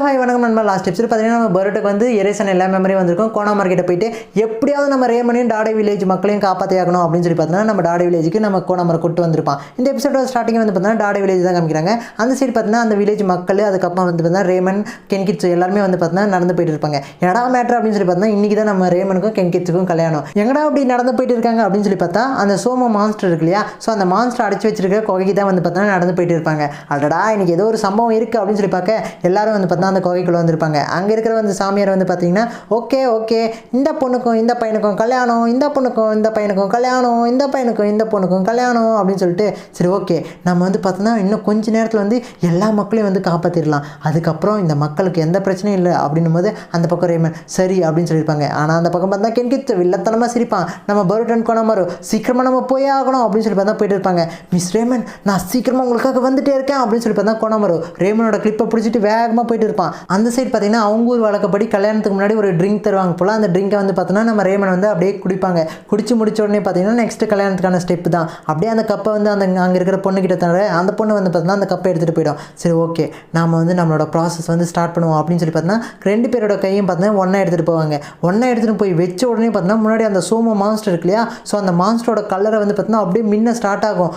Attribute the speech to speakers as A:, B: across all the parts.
A: Hi வணக்கம் நண்பா. Last episode பார்த்தீங்கன்னா நம்ம பரோட்டோக்கு வந்து எரேசன் எல்லா மெமரியும் வந்திருக்கும். கோனா மார்க்கெட்டை போயிட்டு எப்படியாவது நம்ம ரேமனையும் டாடே வில்லேஜ் மக்களையும் காப்பாற்றியாகணும் அப்படின்னு சொல்லி பார்த்தீங்கன்னா நம்ம டாடே வில்லேஜுக்கு நம்ம கோனா மார்க் கூட்டு வந்திருப்பான். இந்த எபிசோட ஸ்டார்டிங் வந்து பார்த்தீங்கன்னா டாடே வில்லேஜ் தான் காமிக்கிறாங்க. அந்த சைடு பார்த்தீங்கன்னா அந்த வில்லேஜ் மக்கள் அதுக்கப்புறம் வந்து பார்த்தீங்கன்னா ரேமன் கென்கிட்ஸ் எல்லாருமே வந்து பார்த்தீங்கன்னா நடந்து போயிட்டு இருப்பாங்க. எடா மேட்ரு அப்படின்னு சொல்லி பார்த்தீங்கன்னா இன்றைக்கி தான் நம்ம ரேமனுக்கும் கென்கிட்ஸுக்கும் கல்யாணம். எங்கடா அப்படி நடந்து போயிட்டு இருக்காங்க அப்படின்னு சொல்லி பார்த்தா அந்த சோம மான்ஸ்டர் இருக்கு இல்லையா, ஸோ அந்த மான்ஸ்டர் அடிச்சு வச்சிருக்க குகைக்கு தான் வந்து பார்த்தீங்கன்னா நடந்து போயிட்டு இருப்பாங்க. அடடா இன்னைக்கு ஏதோ ஒரு சம்பவம் இருக்குது அப்படின்னு சொல்லி பார்க்க எல்லாரும் வந்து பார்த்தா அந்த குகைக்குள்ள வந்திருப்பாங்க. அங்கே இருக்கிற வந்து சாமியார் வந்து பார்த்தீங்கன்னா ஓகே இந்த பொண்ணுக்கும் இந்த பையனுக்கும் கல்யாணம், இந்த பொண்ணுக்கும் இந்த பையனுக்கும் கல்யாணம், இந்த பையனுக்கும் இந்த பொண்ணுக்கும் கல்யாணம் அப்படின்னு சொல்லிட்டு சரி ஓகே நம்ம வந்து பார்த்தோன்னா இன்னும் கொஞ்ச நேரத்தில் வந்து எல்லா மக்களையும் வந்து காப்பாற்றிடலாம், அதுக்கப்புறம் இந்த மக்களுக்கு எந்த பிரச்சனையும் இல்லை அப்படின்னும் போது அந்த பக்கம் ரேமன் சரி அப்படின்னு சொல்லியிருப்பாங்க. ஆனால் அந்த பக்கம் பார்த்தா கென்கிட்ஸ் வில்லத்தனமாக சிரிப்பான். நம்ம பரோட்டன் கோனாமாரு சீக்கிரமாக நம்ம போயே ஆகணும் அப்படின்னு சொல்லி பார்த்தா போயிட்டு இருப்பாங்க. மிஸ் ரேமன் நான் சீக்கிரமாக உங்களுக்காக வந்துட்டே இருக்கேன் அப்படின்னு சொல்லி பார்த்தா கோனாமாரு ரேமனோட கிளிப்பை பிடிச்சிட்டு வேகமாக போயிட்டு இருப்பான். அந்த சைடு பார்த்தீங்கன்னா அவங்க ஊர் வழக்கப்படி கல்யாணத்துக்கு முன்னாடி ஒரு ட்ரிங்க் தருவாங்க போல். அந்த ட்ரிங்கை வந்து பார்த்தோன்னா நம்ம ரேமன் வந்து அப்படியே குடிப்பாங்க. குடிச்சு முடிச்ச உடனே பார்த்தீங்கன்னா நெக்ஸ்ட் கல்யாணத்துக்கான ஸ்டெப் தான். அப்படியே அந்த கப்பை வந்து அந்த அங்கே இருக்கிற பொண்ணுக்கிட்ட தர அந்த பொண்ணு வந்து பார்த்தீங்கன்னா அந்த கப்பை எடுத்துகிட்டு போயிடும். சரி ஓகே நாம் வந்து நம்மளோட ப்ராசஸ் வந்து ஸ்டார்ட் பண்ணுவோம் அப்படின்னு சொல்லி பார்த்தீங்கன்னா ரெண்டு பேரோட கையும் பார்த்தீங்கன்னா ஒன்றா எடுத்துகிட்டு போவாங்க. ஒன்றா எடுத்துகிட்டு போய் வச்ச உடனே பார்த்தீங்கன்னா முன்னாடி அந்த சோம மான்ஸ்டர் இருக்கு இல்லையா, ஸோ அந்த மான்ஸ்டரோட கலரை வந்து பார்த்தீங்கன்னா அப்படியே மின்ன ஸ்டார்ட் ஆகும்.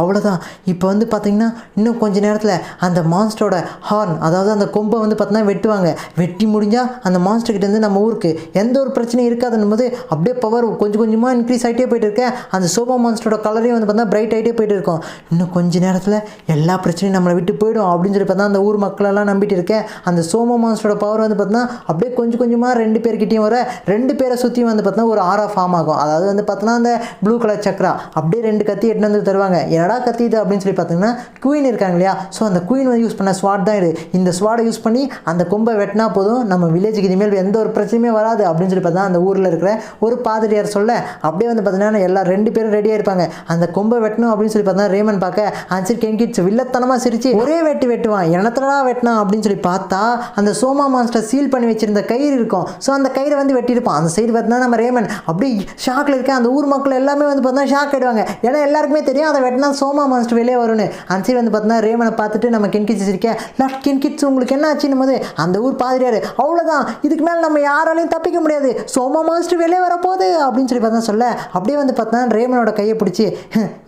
A: அவ்வளோதான். இப்போ வந்து பார்த்தீங்கன்னா இன்னும் கொஞ்சம் நேரத்தில் அந்த மான்ஸ்டரோட ஹார்ன் அதாவது அந்த கொம்பை வந்து பார்த்தீங்கன்னா வெட்டுவாங்க. வெட்டி முடிஞ்சால் அந்த மான்ஸ்டர் கிட்டேருந்து நம்ம ஊருக்கு எந்த ஒரு பிரச்சனையும் இருக்காதுன்னும் போது அப்படியே பவர் கொஞ்சம் கொஞ்சமாக இன்க்ரீஸ் ஆகிட்டே போயிட்டு இருக்கேன். அந்த சோபா மான்ஸ்டரோட கலரையும் வந்து பார்த்தா பிரைட் ஆகிட்டே போயிட்டு இருக்கும். இன்னும் கொஞ்ச நேரத்தில் எல்லா பிரச்சனையும் நம்மளை விட்டு போயிடும் அப்படின்னு சொல்லி பார்த்தா அந்த ஊர் மக்களெல்லாம் நம்பிட்டு இருக்கேன். அந்த சோம மான்ஸ்டரோட பவர் வந்து பார்த்தீங்கன்னா அப்படியே கொஞ்சம் கொஞ்சமாக ரெண்டு பேர்கிட்டையும் வர ரெண்டு பேரை சுற்றியும் வந்து பார்த்தீங்கன்னா ஒரு ஆரா ஃபார்ம் ஆகும். அதாவது வந்து பார்த்தோன்னா அந்த ப்ளூ கலர் சக்ரா அப்படியே ரெண்டு கத்தி எட்டு வந்து தருவாங்க. என்னடா கத்தி இது அப்படின்னு சொல்லி பார்த்தீங்கன்னா குயின் இருக்காங்க இல்லையா, ஸோ அந்த குயின் வந்து யூஸ் பண்ண ஸ்வாட் தான் இது. இந்த ஸ்வாடை யூஸ் பண்ணி அந்த கொம்பை வெட்டினா போதும் நம்ம வில்லேஜுக்கு இனிமேல் எந்த ஒரு பிரச்சனையுமே வராது அப்படின்னு சொல்லி பார்த்தா அந்த ஊரில் இருக்கிற ஒரு பாதிரியார் சொல்ல அப்படியே வந்து பார்த்தீங்கன்னா எல்லா ரெண்டு பேரும் ரெடியாக இருப்பாங்க. அந்த கொம்பை வெட்டணும் அப்படின்னு சொல்லி பார்த்தா ரேமன் பார்க்க ஆன்சர் கென்கிட்ஸ் வில்லத்தனமாக சிரிச்சு ஒரே வெட்டுவான். எனத்தடா வெட்டினா அப்படின்னு சொல்லி பார்த்தா அந்த சோமா மான்ஸ்டர் சீல் பண்ணி வச்சிருந்த கயிறு இருக்கும். ஸோ அந்த கயிறை வந்து வெட்டியிருப்பான். அந்த சைடு பார்த்தீங்கன்னா நம்ம ரேமன் அப்படியே ஷாக்கில் இருக்கேன். அந்த ஊர் மக்கள் எல்லாமே வந்து பார்த்தீங்கன்னா ஷாக் ஆகிடுவாங்க. ஏன்னா எல்லாருக்குமே தெரியும் அதை வெட்டினா சோமா மான்ஸ்டர் வெளியே வரும்னு. அந்த சைடு வந்து பார்த்தீங்கன்னா ரேமனை பார்த்துட்டு நம்ம கென்கிட்ஸ் இருக்கேன். கென்கிட்ஸ் உங்களுக்கு என்ன ஆச்சுன்னு போது அந்த ஊர் பாதிரியார் அவ்வளோதான் இதுக்கு மேலே நம்ம யாராலையும் தப்பிக்க முடியாது, சோமா மான்ஸ்டர் வெளியே வரப்போகுது அப்படின்னு சொல்லி பார்த்தா சொல்ல அப்படியே வந்து பார்த்தா ரேமனோட கையை பிடிச்சி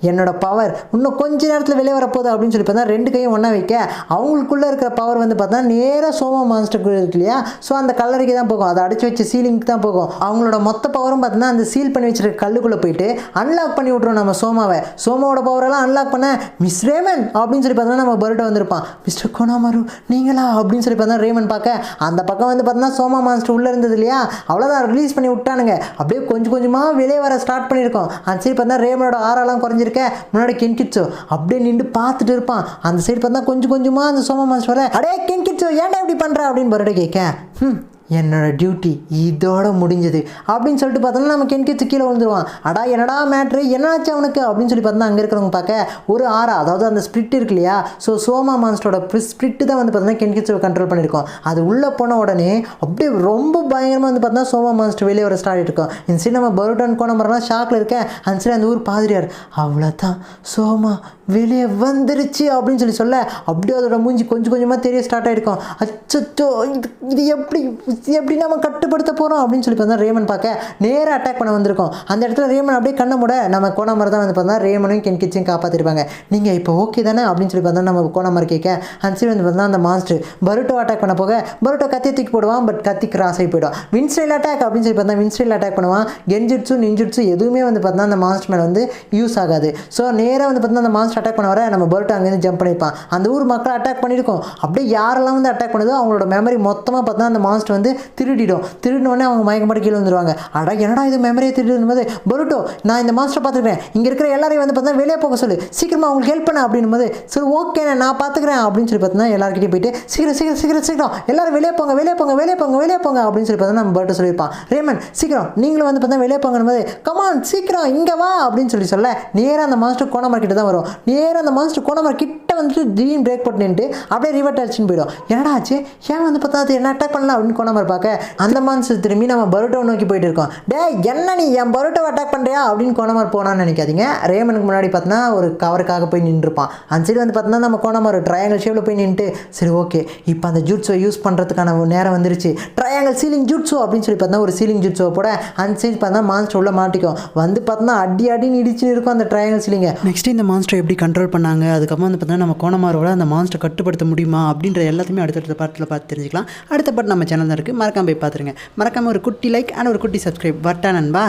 A: என்னோட பவர் இன்னும் கொஞ்ச நேரத்தில் வெளியே வரப்போகுது அப்படின்னு சொல்லி பார்த்தா ரெண்டு கையும் ஒன்றா வைக்க அவங்களுக்குள்ளே இருக்கிற பவர் வந்து பார்த்தா நேராக சோமா மான்ஸ்டருக்கு இருக்கு இல்லையா, ஸோ அந்த கல்லறைக்கு தான் போகும். அதை அடிச்சு வச்சு சீலிங்க்கு தான் போகும். அவங்களோட மொத்த பவரும் பார்த்தீங்கன்னா அந்த சீல் பண்ணி வச்சிருக்க கல்லுக்குள்ளே போயிட்டு அன்லாக் பண்ணி விட்ருவோம் நம்ம சோமாவோட பவரெல்லாம் அன்லாக் பண்ண மிஸ் ரேமன் அப்படின்னு சொல்லி பார்த்தோன்னா நம்ம பரோட்டோ வந்திருப்பான். மிஸ்டர் கோனாமாரு நீங்களா அப்படின்னு சொல்லி பார்த்தா ரேமன் பார்க்க அந்த பக்கம் வந்து பார்த்தீங்கன்னா சோமா மான்ஸ்டர் உள்ளே இருந்தது இல்லையா, அவ்வளோதான் ரிலீஸ் பண்ணி விட்டானுங்க. அப்படியே கொஞ்சம் கொஞ்சமாக வெளியே வர ஸ்டார்ட் பண்ணியிருக்கோம். அந்த சைடு பார்த்தா ரேமனோட ஆறாலாம் குறைஞ்சிருக்க முன்னாடி கென்கிட்ஸோ அப்படியே நின்று பார்த்துட்டு இருப்பான். அந்த சைடு பார்த்தா கொஞ்சம் கொஞ்சமாக அந்த சோமா மான்ஸ்டர் வர அடே கென்கிட்ஸோ ஏன்டா இப்படி பண்ணுற அப்படின்னு பரோட்டோ கேட்க என்னோட டியூட்டி இதோட முடிஞ்சது அப்படின்னு சொல்லிட்டு பார்த்தோன்னா நம்ம கென்கிட்ஸ் கீழே விழுந்துருவான். அடா என்னடா மேட்ரு என்னாச்சு அவனுக்கு அப்படின்னு சொல்லி பார்த்தா அங்கே இருக்கிறவங்க பார்க்க ஒரு ஆறா அதாவது அந்த ஸ்பிரிட் இருக்கு இல்லையா, ஸோ சோமா மான்ஸ்டரோட ஸ்பிரிட்டு தான் வந்து பார்த்தீங்கன்னா கென்கிட்ஸை கண்ட்ரோல் பண்ணியிருக்கோம். அது உள்ளே போன உடனே அப்படியே ரொம்ப பயங்கரமாக வந்து பார்த்தா சோமா மான்ஸ்டர் வெளியே வர ஸ்டார்ட் இருக்கும். இந்த சைடு நம்ம பரோட்டன் கோனாமாரெலாம் ஷாக்கில் இருக்கேன். அந்த சைடு அந்த ஊர் பாதிரியார் அவ்வளோதான் சோமா வெளியே வந்துருச்சு அப்படின்னு சொல்லி சொல்ல அப்படியே அதோட மூஞ்சி கொஞ்சம் கொஞ்சமாக தெரிய ஸ்டார்ட் ஆகிருக்கும். அச்சோ இது எப்படி நம்ம கட்டுப்படுத்த போகிறோம் அப்படின்னு சொல்லி பார்த்தா ரேமன் பார்க்க நேராக அட்டாக் பண்ண வந்திருக்கோம். அந்த இடத்துல ரேமன் அப்படியே கண்ண மூட நம்ம கோனாமார் தான் வந்து பார்த்தா ரேமனையும் கென்கிட்ஸையும் காப்பாற்றிருப்பாங்க. நீங்கள் இப்போ ஓகே தானே அப்படின்னு சொல்லி பார்த்தா நம்ம கோனாமார் கேட்க அந்த சைடு வந்து பார்த்தா அந்த மாஸ்டர் பரோட்டோ அட்டாக் பண்ண போக பரோட்டோ கத்தி தூக்கி போடுவான். பட் கத்தி கிராஸ் ஆகி போயிடும். வின்ஸ்டைல் அட்டாக் அப்படின்னு சொல்லி பார்த்தா வின்ஸ்டைல் அட்டாக் பண்ணுவான். கென்ஜிட்ஸு நிஞ்சுட்ஸு எதுவுமே வந்து பார்த்தா அந்த மாஸ்டர் மேலே வந்து யூஸ் ஆகாது. ஸோ நேராக வந்து பார்த்தா அந்த மாஸ்டர் அட்டாக் பண்ண வர நம்ம பரோட்டோ அங்கேருந்து ஜம்ப் பண்ணியிருப்பான். அந்த ஊர் மக்களை அட்டாக் பண்ணியிருக்கோம். அப்படியே யாரெல்லாம் வந்து அட்டாக் பண்ணுதோ அவங்களோட மெமரி மொத்தமாக பார்த்தா அந்த மாஸ்டர் வந்து திருடினோடனே அவங்க மயக்கப்பட்டு கீழே வந்துடுவாங்க. அடா என்னடா இது மெமரியை திருடும் போது பரோட்டோ நான் இந்த மாஸ்டரை பார்த்துக்கிறேன், இங்கே இருக்கிற எல்லாரையும் வந்து பார்த்தா வெளியே போக சொல்லு, சீக்கிரமாக அவங்களுக்கு ஹெல்ப் பண்ண அப்படின்னும் போது சரி ஓகே நான் பார்த்துக்கிறேன் அப்படின்னு சொல்லி பார்த்தீங்கன்னா எல்லாருக்கிட்டையும் போயிட்டு சீக்கிரம் எல்லாரும் வெளியே போங்க அப்படின்னு சொல்லி பார்த்தா நம்ம பரோட்டோ சொல்லியிருப்பான். ரேமன் சீக்கிரம் நீங்களும் வந்து பார்த்தா வெளியே போங்கன்னு போது கமான் சீக்கிரம் இங்கே வா அப்படின்னு சொல்லி சொல்ல நேராக அந்த மாஸ்டர் கோனாமார் கிட்ட தான் வரும். நேராக அந்த மாஸ்டர் கோனாமார் கிட்ட கரெக்டாக வந்துட்டு திடீர்னு பிரேக் போட்டு நின்றுட்டு அப்படியே ரிவர்ட் அடிச்சுன்னு போயிடும். என்னடா ஆச்சு, ஏன் வந்து பார்த்தா அது என்ன அட்டாக் பண்ணலாம் அப்படின்னு கோணாமர் பார்க்க அந்த மான்ஸ்டர் திரும்பி நம்ம பரோட்டோ நோக்கி போயிட்டு இருக்கோம். என்ன நீ என் பரோட்டோ அட்டாக் பண்ணுறியா அப்படின்னு கோணாமர் போனான்னு நினைக்காதீங்க. ரேமனுக்கு முன்னாடி பார்த்தோன்னா ஒரு கவருக்காக போய் நின்றுப்பான். அந்த சைடு வந்து பார்த்தோன்னா நம்ம கோணாமர் ட்ரையாங்கிள் ஷேப்பில் போய் நின்றுட்டு சரி ஓகே இப்போ அந்த ஜூட்ஸை யூஸ் பண்ணுறதுக்கான நேரம் வந்துருச்சு, ட்ரையாங்கிள் சீலிங் ஜூட்ஸோ அப்படின்னு சொல்லி பார்த்தா ஒரு சீலிங் ஜூட்ஸோ போட அந்த சைடு பார்த்தா மான்ஸ்டர் உள்ள மாட்டிக்கும். வந்து பார்த்தோன்னா அடின்னு இடிச்சு இருக்கும் அந்த ட்ரையாங்கிள் சீலிங்க. நெக்ஸ்ட் இந்த மான்ஸ்டர் எப்படி கண்ட்ரோல் பண்ணாங்க, அதுக்கப்புறம் வந்து பார்த்தா நம்ம கோணமாரோட அந்த மான்ஸ்டர் கட்டுப்படுத்த முடியுமா அப்படின்ற எல்லாத்தையுமே அடுத்தடுத்த பாட்டில் பார்த்து தெரிஞ்சுக்கலாம். அடுத்த பாட்டு நம்ம சேனல் தான் இருக்குது, மறக்காம போய் பார்த்துருங்க. மறக்காம ஒரு குட்டி லைக் அண்ட் ஒரு குட்டி சப்ஸ்கிரைப் வட்டா நண்பா.